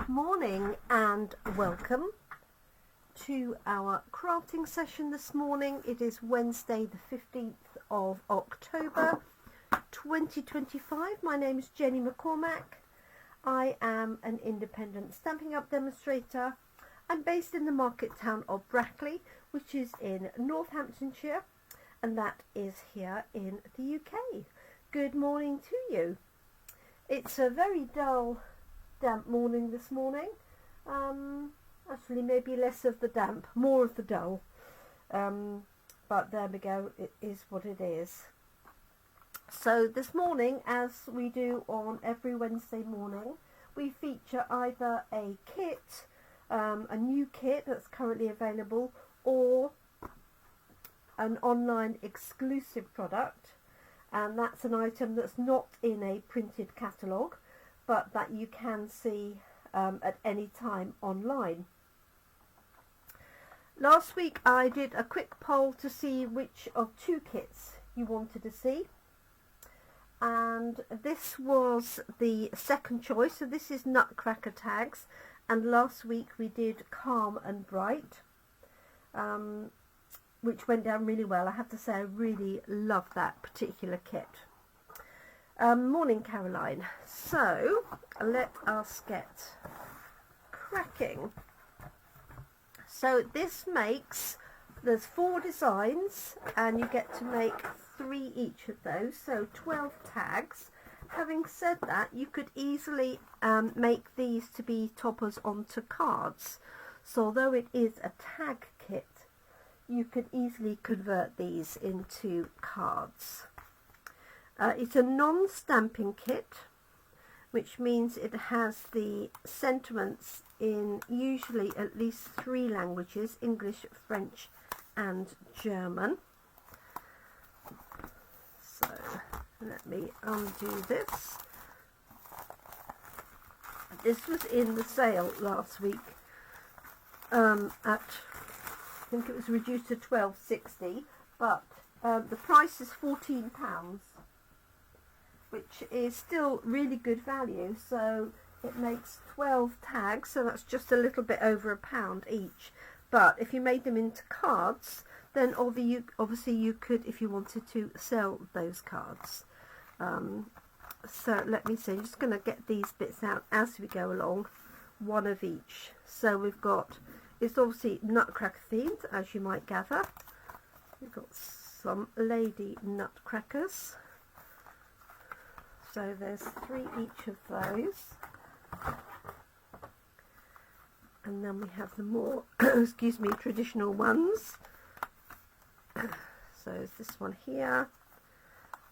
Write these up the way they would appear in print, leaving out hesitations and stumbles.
Good morning and welcome to our crafting session this morning. It is Wednesday the 15th of October 2025. My name is Jenny McCormack. I am an independent Stampin' Up demonstrator. I'm based in the market town of Brackley, which is in Northamptonshire, and that is here in the UK. Good morning to you. It's a very dull, damp morning this morning. Actually maybe less of the damp, more of the dull, but there we go, it is what it is. So this morning, as we do on every Wednesday morning, we feature either a kit, a new kit that's currently available, or an online exclusive product, and that's an item that's not in a printed catalogue but that you can see at any time online. Last week I did a quick poll to see which of two kits you wanted to see, and this was the second choice. So this is Nutcracker Tags, and last week we did Calm and Bright, which went down really well. I have to say I really love that particular kit. Morning Caroline. So let us get cracking. So this makes, there's 4 designs and you get to make 3 each of those, so 12 tags. Having said that, you could easily make these to be toppers onto cards. So although it is a tag kit, you could easily convert these into cards. It's a non-stamping kit, which means it has the sentiments in usually at least 3 languages: English, French and German. So let me undo this. This was in the sale last week at, I think it was reduced to £12.60, but the price is £14, which is still really good value. So it makes 12 tags, so that's just a little bit over £1 each. But if you made them into cards, then obviously you could, if you wanted to, sell those cards. So let me see, I'm just going to get these bits out as we go along, one of each. So we've got, it's obviously Nutcracker themed, as you might gather. We've got some lady nutcrackers. So there's 3 each of those. And then we have the more, excuse me, traditional ones. So there's this one here,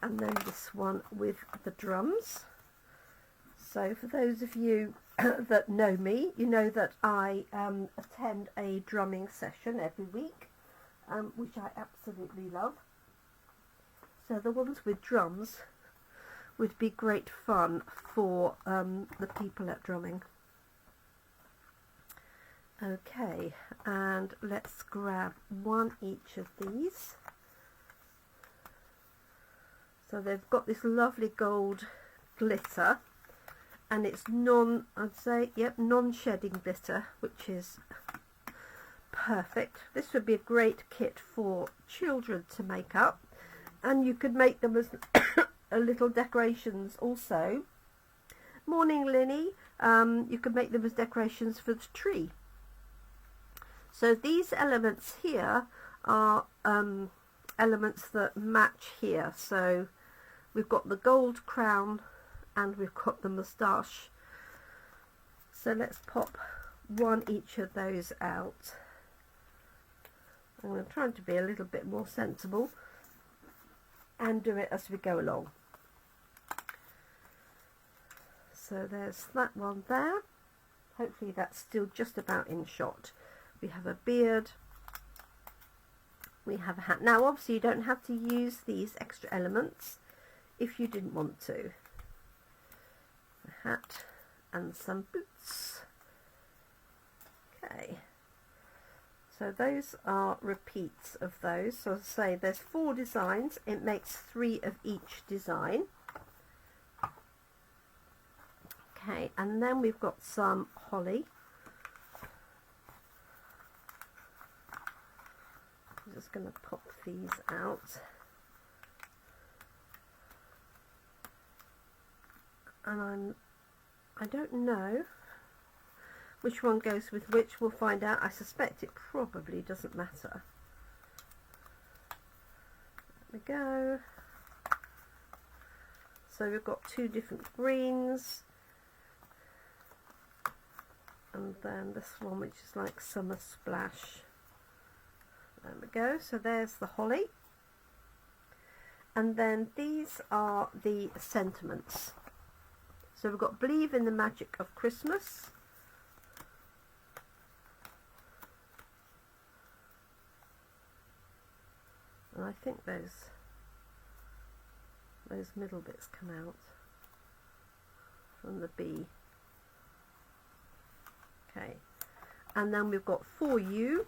and then this one with the drums. So for those of you that know me, you know that I attend a drumming session every week, which I absolutely love. So the ones with drums would be great fun for the people at drumming. Okay, and let's grab 1 each of these. So they've got this lovely gold glitter, and it's non-shedding glitter, which is perfect. This would be a great kit for children to make up, and you could make them as little decorations also. Morning Linny. You could make them as decorations for the tree. So these elements here are elements that match here. So we've got the gold crown and we've got the moustache. So let's pop 1 each of those out. I'm trying to be a little bit more sensible and do it as we go along. So there's that one there. Hopefully that's still just about in shot. We have a beard. We have a hat. Now obviously you don't have to use these extra elements if you didn't want to. A hat and some boots. Okay. So those are repeats of those. So as I say, there's 4 designs. It makes 3 of each design. Okay, and then we've got some holly. I'm just going to pop these out. And I don't know which one goes with which. We'll find out. I suspect it probably doesn't matter. There we go. So we've got two different greens, and then this one which is like Summer Splash. There we go. So there's the holly, and then these are the sentiments. So we've got Believe in the Magic of Christmas, and I think those middle bits come out from the B. Okay, and then we've got For You,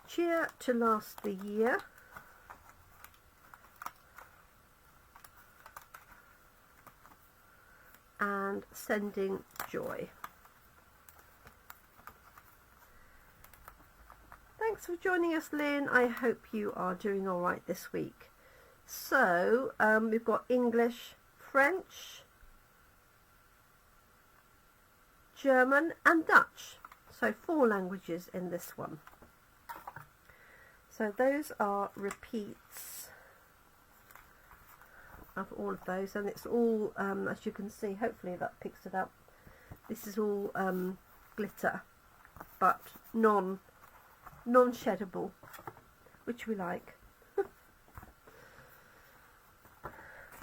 Cheer to Last the Year, and Sending Joy. Thanks for joining us, Lynn. I hope you are doing all right this week. So we've got English, French, German and Dutch. So 4 languages in this one. So those are repeats of all of those, and it's all, as you can see, hopefully that picks it up. This is all glitter, but non-sheddable, which we like.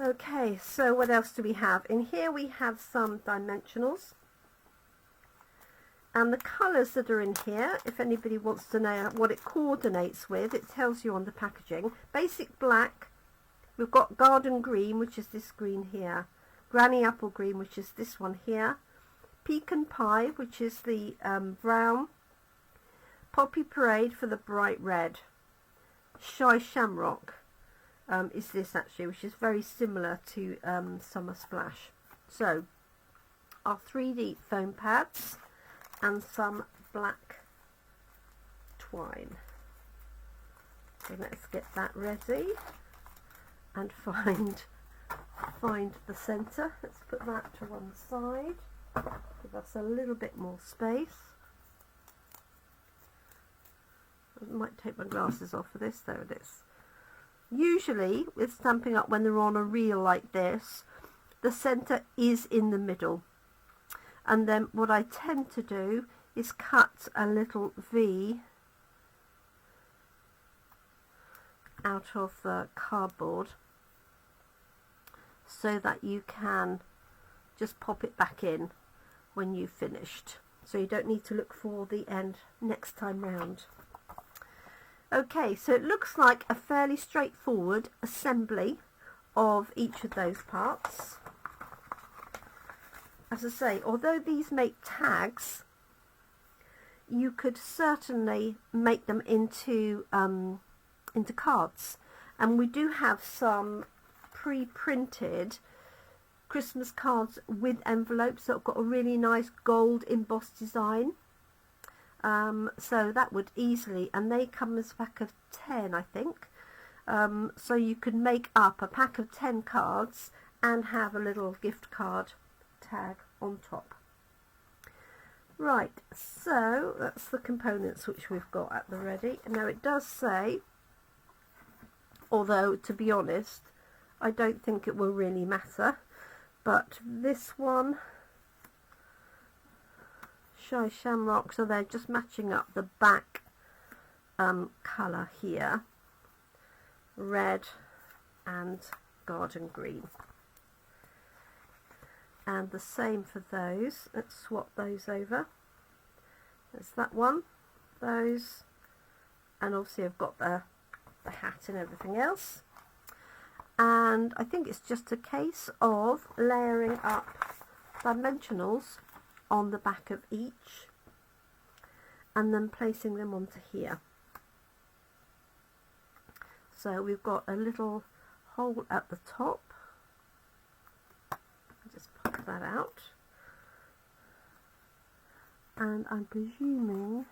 Okay, so what else do we have? In here we have some dimensionals, and the colours that are in here, if anybody wants to know what it coordinates with, it tells you on the packaging. Basic black, we've got garden green, which is this green here, granny apple green, which is this one here, pecan pie, which is the brown, Poppy Parade for the bright red, Shy Shamrock is this actually, which is very similar to Summer Splash. So our 3D foam pads and some black twine. So let's get that ready and find the centre. Let's put that to one side, give us a little bit more space. I might take my glasses off for this. There it is. Usually with Stampin' Up, when they're on a reel like this, the centre is in the middle, and then what I tend to do is cut a little V out of the cardboard so that you can just pop it back in when you've finished, so you don't need to look for the end next time round. Okay, so it looks like a fairly straightforward assembly of each of those parts. As I say, although these make tags, you could certainly make them into cards, and we do have some pre-printed Christmas cards with envelopes that have got a really nice gold embossed design. So that would easily, and they come as a pack of 10, I think. So you could make up a pack of 10 cards and have a little gift card tag on top. Right, so that's the components which we've got at the ready. Now it does say, although to be honest, I don't think it will really matter, but this one, Shy Shamrock, so they're just matching up the back colour here, red and garden green, and the same for those. Let's swap those over. There's that one, those, and obviously I've got the hat and everything else, and I think it's just a case of layering up dimensionals on the back of each and then placing them onto here. So we've got a little hole at the top, that out, and I'm presuming,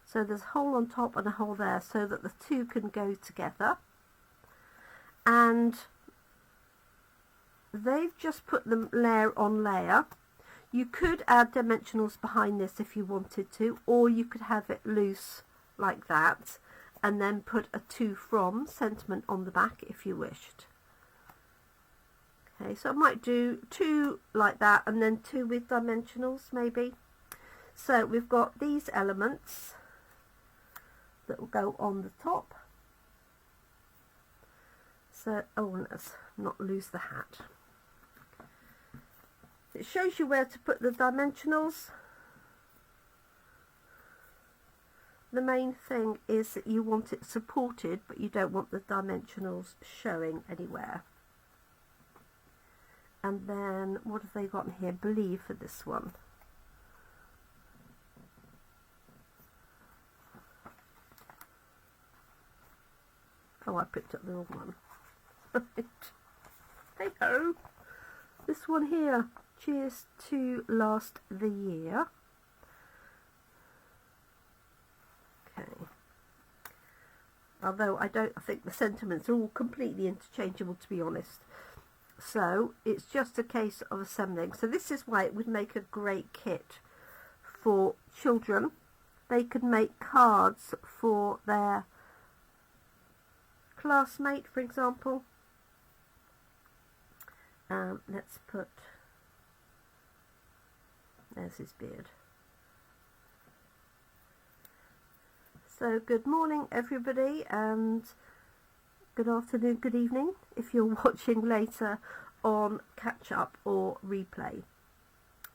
so there's a hole on top and a hole there so that the two can go together, and they've just put them layer on layer. You could add dimensionals behind this if you wanted to, or you could have it loose like that and then put a to from sentiment on the back if you wished. Okay, so I might do 2 like that and then 2 with dimensionals maybe. So we've got these elements that will go on the top. So, oh, let's not lose the hat. It shows you where to put the dimensionals. The main thing is that you want it supported, but you don't want the dimensionals showing anywhere. And then, what have they got in here? Believe for this one. Oh, I picked up the wrong one. Right. Hey ho! This one here. Cheers to last the year. Okay. Although I think the sentiments are all completely interchangeable, to be honest. So it's just a case of assembling. So this is why it would make a great kit for children. They could make cards for their classmate, for example. Let's put, there's his beard. So good morning everybody, and good afternoon, good evening if you're watching later on catch up or replay.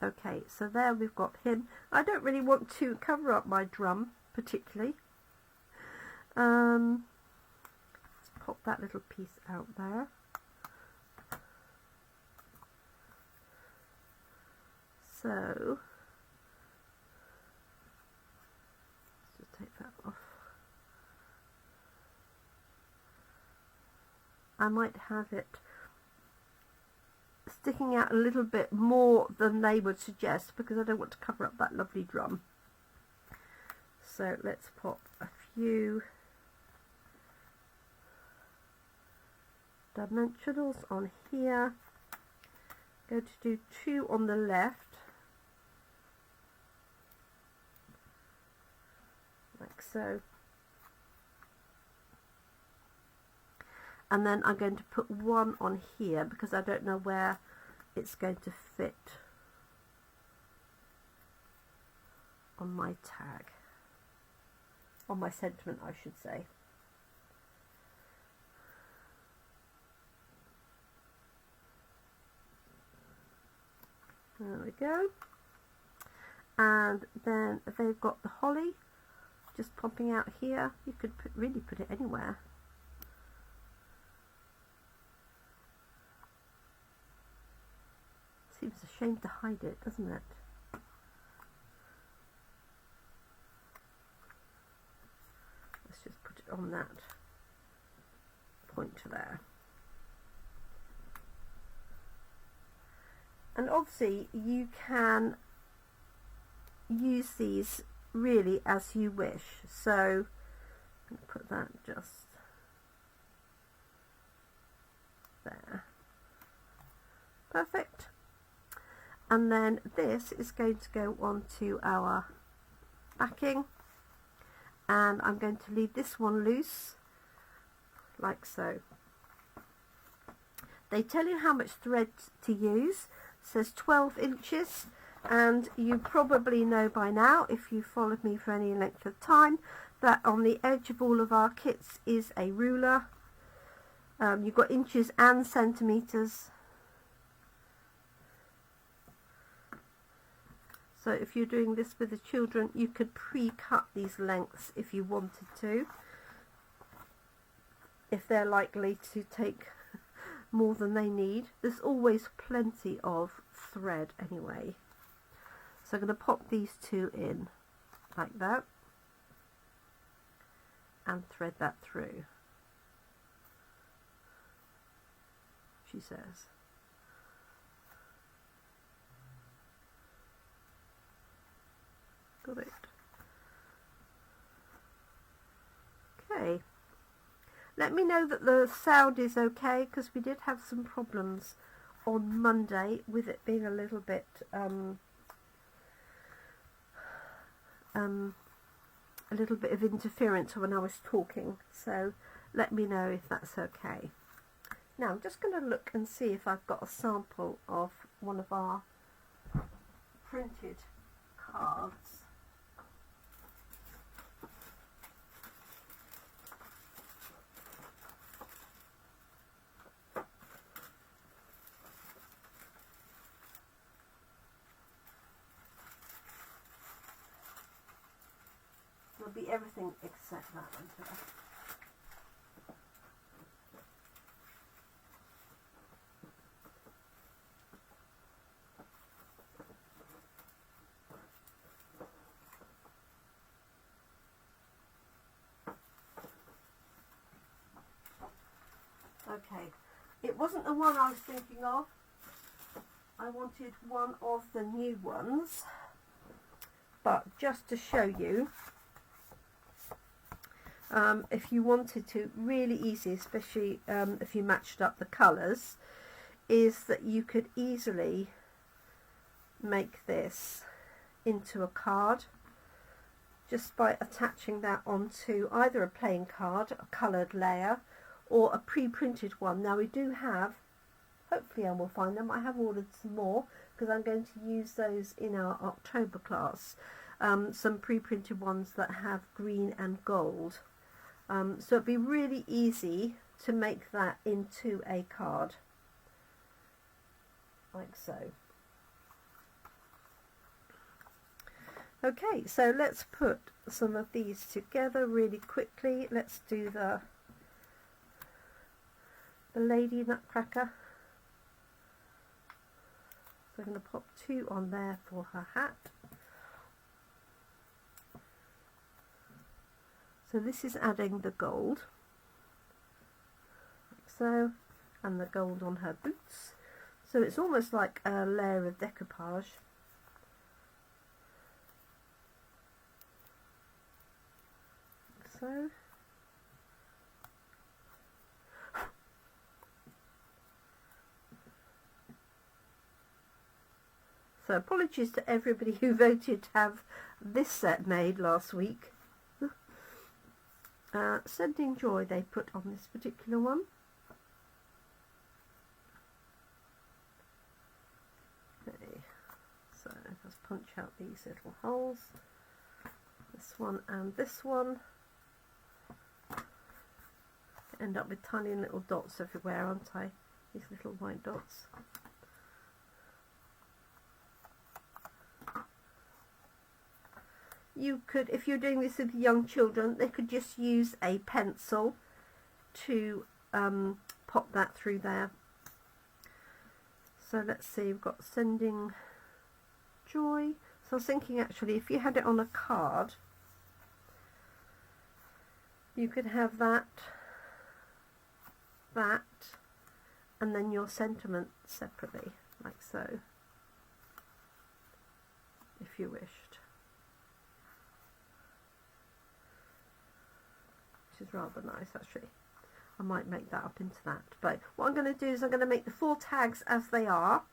Okay, so there we've got him. I don't really want to cover up my drum particularly. Let's pop that little piece out there. So let's just take that off. I might have it sticking out a little bit more than they would suggest because I don't want to cover up that lovely drum. So let's pop a few dimensionals on here. Going to do 2 on the left, like so, and then I'm going to put 1 on here because I don't know where it's going to fit on my tag, on my sentiment I should say. There we go. And then they've got the holly just popping out here. You could really put it anywhere. Seems a shame to hide it, doesn't it? Let's just put it on that pointer there. And obviously you can use these really as you wish. So I'm going to put that just there. Perfect. And then this is going to go onto our backing, and I'm going to leave this one loose like so. They tell you how much thread to use. It says 12 inches, and you probably know by now, if you followed me for any length of time, that on the edge of all of our kits is a ruler. You've got inches and centimetres. So if you're doing this with the children, you could pre-cut these lengths if you wanted to, if they're likely to take more than they need. There's always plenty of thread anyway. So I'm going to pop these 2 in like that and thread that through. she says. Got it. Okay. Let me know that the sound is okay, because we did have some problems on Monday with it being a little bit of interference when I was talking, so let me know if that's okay. Now I'm just going to look and see if I've got a sample of one of our printed cards. It'll be everything except that one today. Okay, it wasn't the one I was thinking of. I wanted one of the new ones, but just to show you, if you wanted to, really easy, especially if you matched up the colours, is that you could easily make this into a card just by attaching that onto either a plain card, a coloured layer, or a pre-printed one. Now we do have, hopefully I will find them, I have ordered some more because I'm going to use those in our October class, some pre-printed ones that have green and gold. So it'd be really easy to make that into a card, like so. Okay, so let's put some of these together really quickly. Let's do the lady Nutcracker. So I'm going to pop 2 on there for her hat. So this is adding the gold, like so, and the gold on her boots. So it's almost like a layer of decoupage. Like so. So apologies to everybody who voted to have this set made last week. Sending joy they put on this particular one. Okay, so let's punch out these little holes. This one and this one. End up with tiny little dots everywhere, aren't I? These little white dots. You could, if you're doing this with young children, they could just use a pencil to pop that through there. So let's see, we've got sending joy. So I was thinking actually if you had it on a card, you could have that, and then your sentiment separately, like so, if you wished. Which is rather nice actually. I might make that up into that. But what I'm going to do is I'm going to make the 4 tags as they are,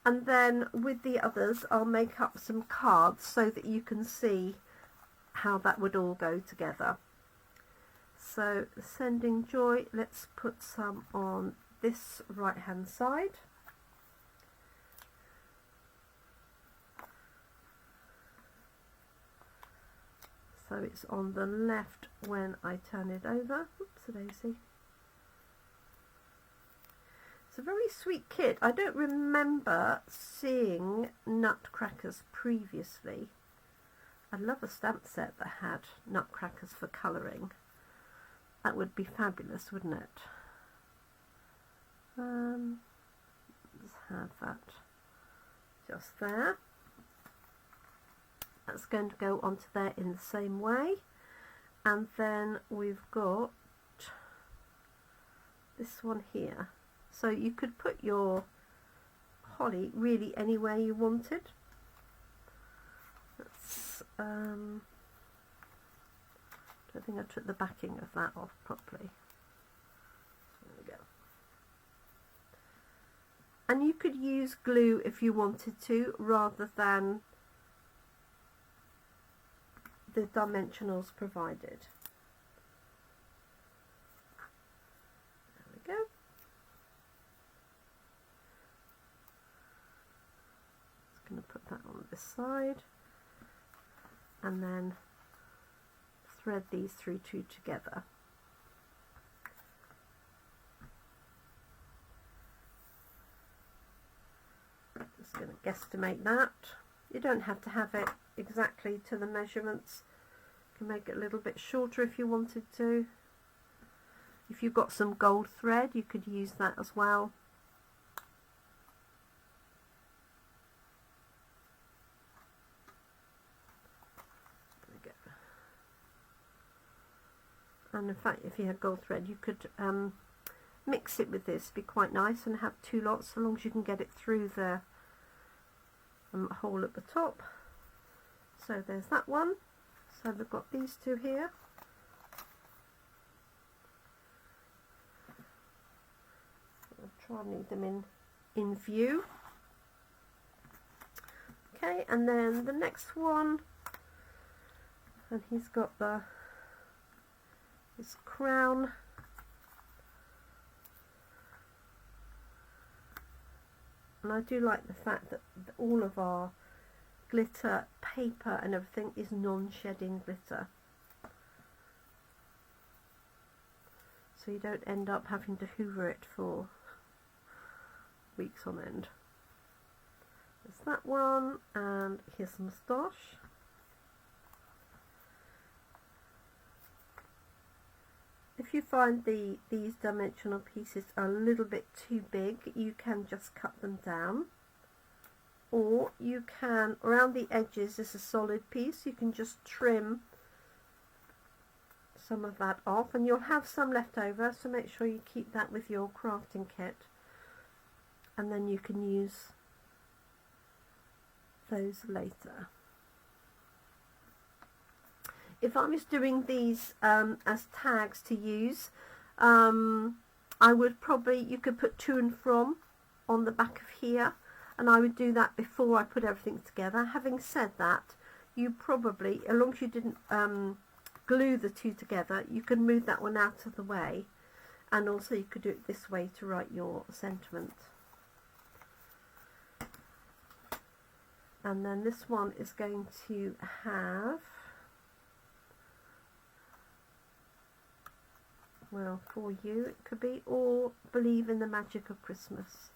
and then with the others I'll make up some cards so that you can see how that would all go together. So sending joy, let's put some on this right hand side. So it's on the left when I turn it over. Oops-a-daisy. It's a very sweet kit. I don't remember seeing Nutcrackers previously. I'd love a stamp set that had Nutcrackers for colouring. That would be fabulous, wouldn't it? Let's have that just there. That's going to go onto there in the same way, and then we've got this one here. So you could put your holly really anywhere you wanted. That's, I don't think I took the backing of that off properly. There we go. And you could use glue if you wanted to, rather than the dimensionals provided. There we go. Just going to put that on this side and then thread these through two together. Just going to guesstimate that. You don't have to have it exactly to the measurements. You can make it a little bit shorter if you wanted to. If you've got some gold thread, you could use that as well. There we go. And in fact, if you had gold thread, you could mix it with this. It'd be quite nice, and have two lots, so long as you can get it through the hole at the top. So there's that one. So we've got these two here. I'll try and leave them in view. Okay, and then the next one, and he's got his crown. And I do like the fact that all of our glitter, paper and everything is non-shedding glitter. So you don't end up having to hoover it for weeks on end. There's that one, and his moustache. If you find these dimensional pieces are a little bit too big, you can just cut them down. Or you can, around the edges is a solid piece, you can just trim some of that off, and you'll have some left over, so make sure you keep that with your crafting kit, and then you can use those later. If I was doing these as tags to use, I would probably, you could put to and from on the back of here, and I would do that before I put everything together. Having said that, you probably, as long as you didn't glue the two together, you can move that one out of the way, and also you could do it this way to write your sentiment. And then this one is going to have, well, for you it could be, or believe in the magic of Christmas.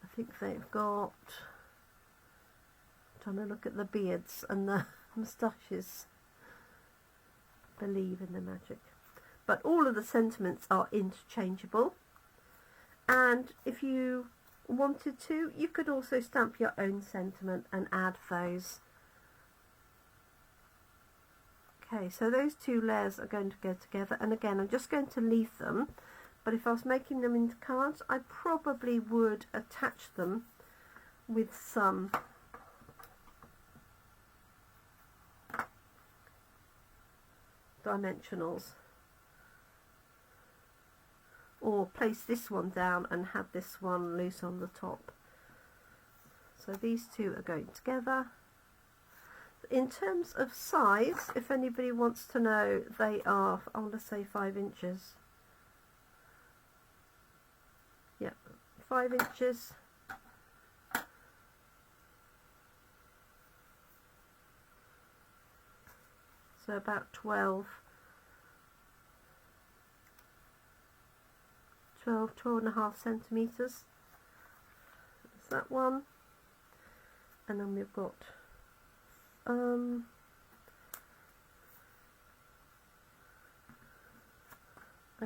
I think they've got, I'm trying to look at the beards and the moustaches, believe in the magic. But all of the sentiments are interchangeable, and if you wanted to, you could also stamp your own sentiment and add those. Okay, so those two layers are going to go together, and again I'm just going to leave them, but if I was making them into cards, I probably would attach them with some dimensionals, or place this one down and have this one loose on the top. So these two are going together. In terms of size, if anybody wants to know, they are, I want to say 5 inches. Yep, 5 inches. So about 12 and a half centimetres. That's that one. And then we've got I'm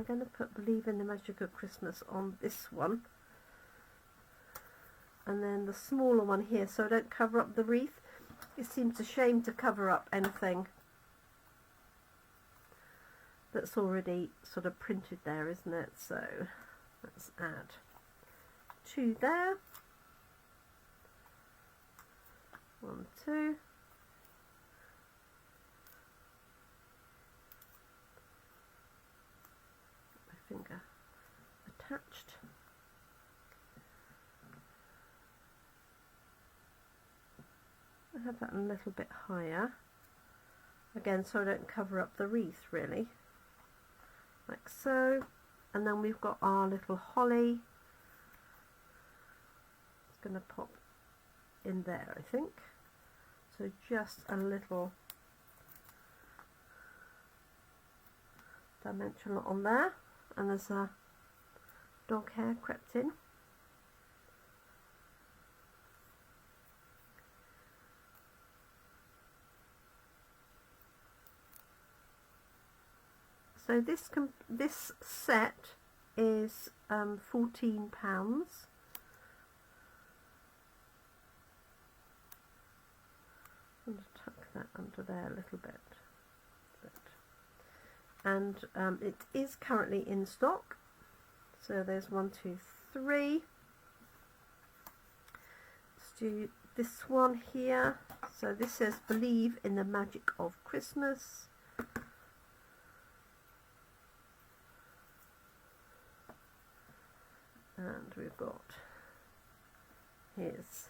going to put Believe in the Magic of Christmas on this one, and then the smaller one here, so I don't cover up the wreath. It seems a shame to cover up anything that's already sort of printed there, isn't it? So let's add 2 there. 1, 2. My finger attached. I have that a little bit higher, again, so I don't cover up the wreath really, like so. And then we've got our little holly. It's going to pop in there, I think. So just a little dimension on there, and there's a dog hair crept in. So this set is £14. I'm going to tuck that under there a little bit. And it is currently in stock. So there's 1, 2, 3. Let's do this one here. So this says "Believe in the Magic of Christmas." And we've got his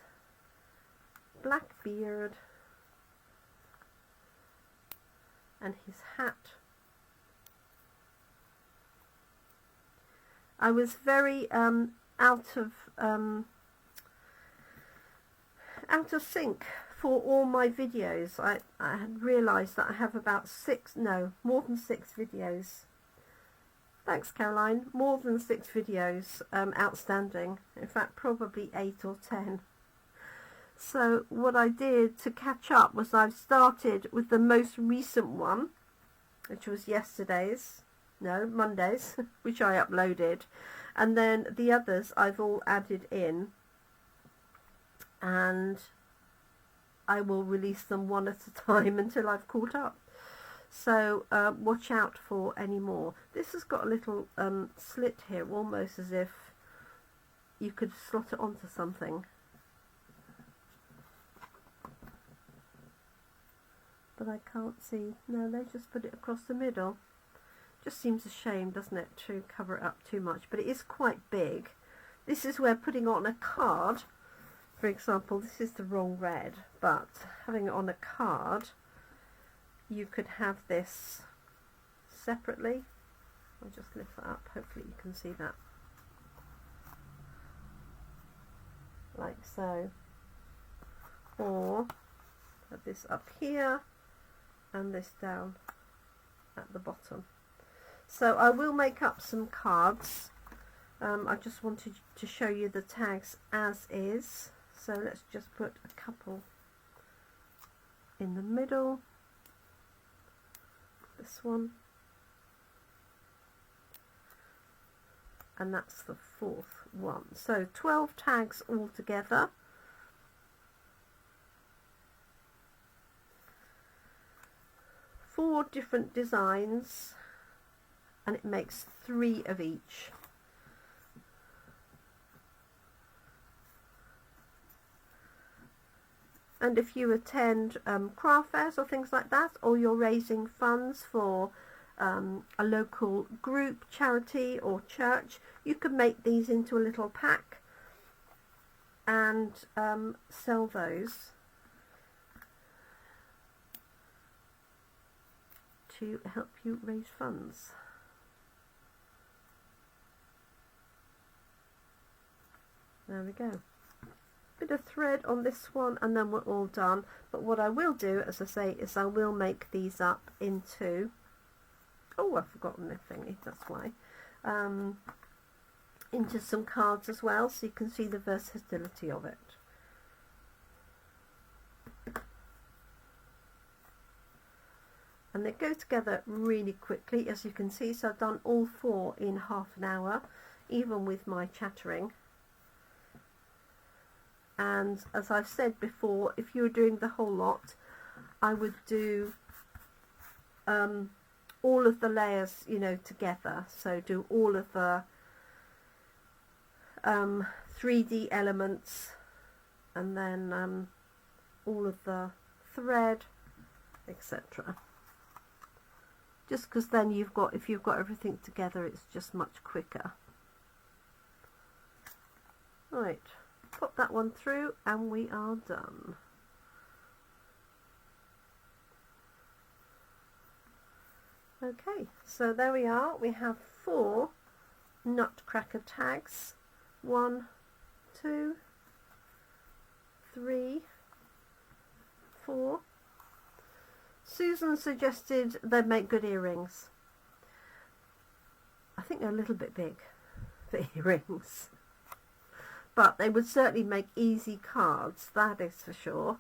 black beard and his hat. I was very out of sync for all my videos. I had realised that I have about more than 6 videos. Thanks, Caroline. More than 6 videos outstanding. In fact, probably 8 or 10. So what I did to catch up was I've started with the most recent one, which was Monday's, which I uploaded. And then the others I've all added in. And I will release them one at a time until I've caught up. So watch out for any more. This has got a little slit here, almost as if you could slot it onto something. But I can't see. No, they just put it across the middle. Just seems a shame, doesn't it, to cover it up too much. But it is quite big. This is where putting on a card, for example, this is the wrong red, but having it on a card, you could have this separately. I'll just lift that up, hopefully you can see that. Like so. Or have this up here and this down at the bottom. So I will make up some cards. I just wanted to show you the tags as is. So let's just put a couple in the middle. This one, and that's the 4th one. So 12 tags altogether. Four different designs, and it makes 3 of each. And if you attend craft fairs or things like that, or you're raising funds for a local group, charity or church, you can make these into a little pack and sell those to help you raise funds. There we go. Bit of thread on this one and then we're all done. But what I will do, as I say, is I will make these up into, oh, I've forgotten the thingy, that's why, into some cards as well, so you can see the versatility of it. And they go together really quickly, as you can see. So I've done all 4 in half an hour, even with my chattering. And as I've said before, if you were doing the whole lot, I would do all of the layers, you know, together. So do all of the 3D elements, and then all of the thread, etc. Just because then if you've got everything together, it's just much quicker. Right, pop that one through and we are done. Okay, so there we are. We have 4 Nutcracker tags. 1, 2, 3, 4. Susan suggested they'd make good earrings. I think they're a little bit big for earrings, but they would certainly make easy cards, that is for sure.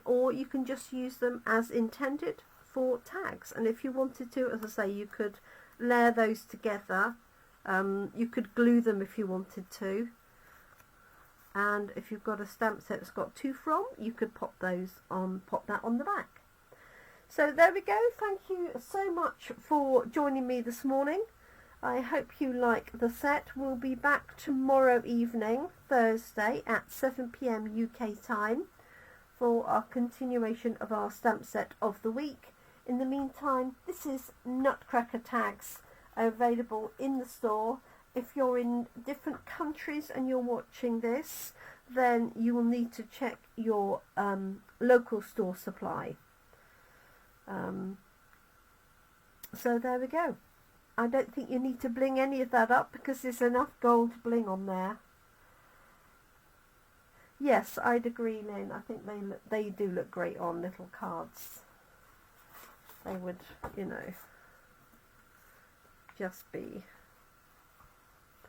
Or you can just use them as intended for tags, and if you wanted to, as I say, you could layer those together. You could glue them if you wanted to, and if you've got a stamp set that's got 2 from, you could pop that on the back. So there we go. Thank you so much for joining me this morning. I hope you like the set. We'll be back tomorrow evening, Thursday at 7 PM UK time, for our continuation of our stamp set of the week. In the meantime, this is Nutcracker Tags, available in the store. If you're in different countries and you're watching this, then you will need to check your local store supply. So there we go. I don't think you need to bling any of that up because there's enough gold bling on there. Yes, I'd agree, Lynn. I think they do look great on little cards. They would, you know, just be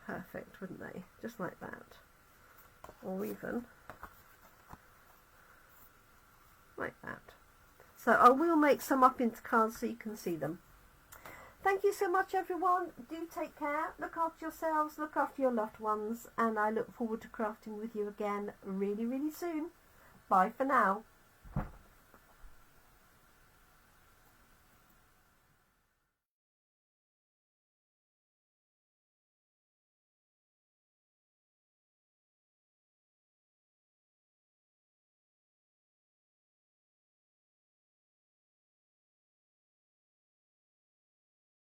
perfect, wouldn't they? Just like that. Or even like that. So I will make some up into cards so you can see them. Thank you so much, everyone. Do take care. Look after yourselves, look after your loved ones, and I look forward to crafting with you again really, really soon. Bye for now.